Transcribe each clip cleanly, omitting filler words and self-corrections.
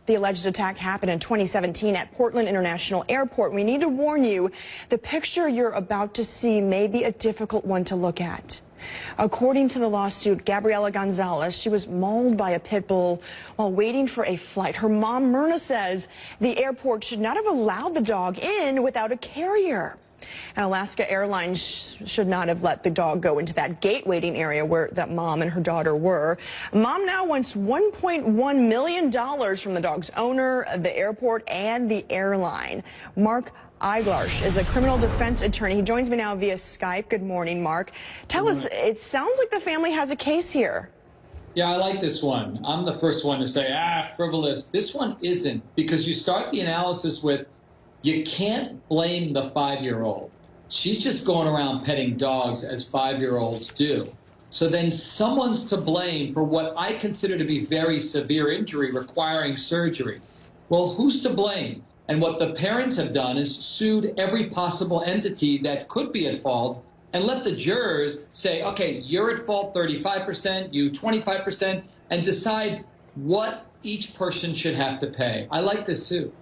The alleged attack happened in 2017 at Portland International Airport. We need to warn you, the picture you're about to see may be a difficult one to look at. According to the lawsuit, Gabriela Gonzalez, she was mauled by a pit bull while waiting for a flight. Her mom, Myrna, says the airport should not have allowed the dog in without a carrier. And Alaska Airlines should not have let the dog go into that gate waiting area where that mom and her daughter were. Mom now wants $1.1 million from the dog's owner, the airport, and the airline. Mark Eiglarsh is a criminal defense attorney. He joins me now via Skype. Good morning, Mark. Tell us, it sounds like the family has a case here. Yeah, I like this one. I'm the first one to say, frivolous. This one isn't, because you start the analysis with, you can't blame the 5-year-old. She's just going around petting dogs as 5-year-olds do. So then someone's to blame for what I consider to be very severe injury requiring surgery. Well, who's to blame? And what the parents have done is sued every possible entity that could be at fault and let the jurors say, okay, you're at fault 35%, you 25%, and decide what each person should have to pay. I like this suit.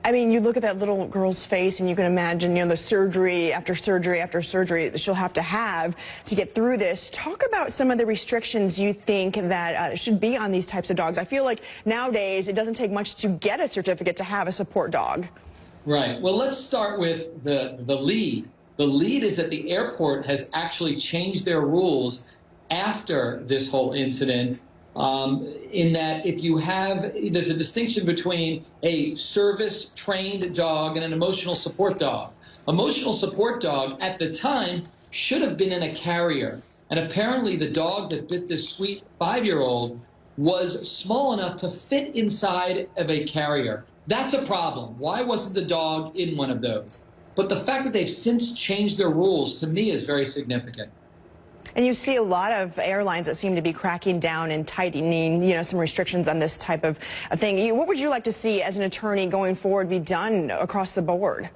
I mean, you look at that little girl's face and you can imagine, you know, the surgery after surgery after surgery that she'll have to get through this. Talk about some of the restrictions you think that should be on these types of dogs. I feel like nowadays it doesn't take much to get a certificate to have a support dog. Right. Well, let's start with the lead. The lead is that the airport has actually changed their rules after this whole incident. In that if you have, there's a distinction between a service-trained dog and an emotional support dog. Emotional support dog, at the time, should have been in a carrier. And apparently the dog that bit this sweet 5-year-old was small enough to fit inside of a carrier. That's a problem. Why wasn't the dog in one of those? But the fact that they've since changed their rules, to me, is very significant. And you see a lot of airlines that seem to be cracking down and tightening, you know, some restrictions on this type of thing. What would you like to see as an attorney going forward be done across the board?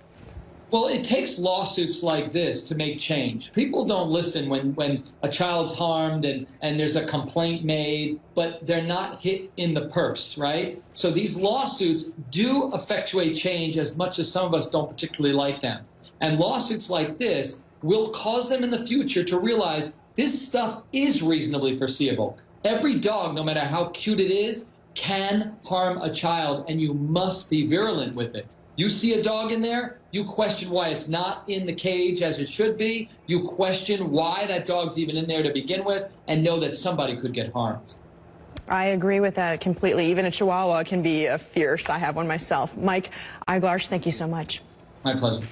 Well, it takes lawsuits like this to make change. People don't listen when a child's harmed and there's a complaint made, but they're not hit in the purse, right? So these lawsuits do effectuate change as much as some of us don't particularly like them. And lawsuits like this will cause them in the future to realize this stuff is reasonably foreseeable. Every dog, no matter how cute it is, can harm a child, and you must be virulent with it. You see a dog in there, you question why it's not in the cage as it should be. You question why that dog's even in there to begin with, and know that somebody could get harmed. I agree with that completely. Even a Chihuahua can be fierce. I have one myself. Mike Eiglarsh, thank you so much. My pleasure.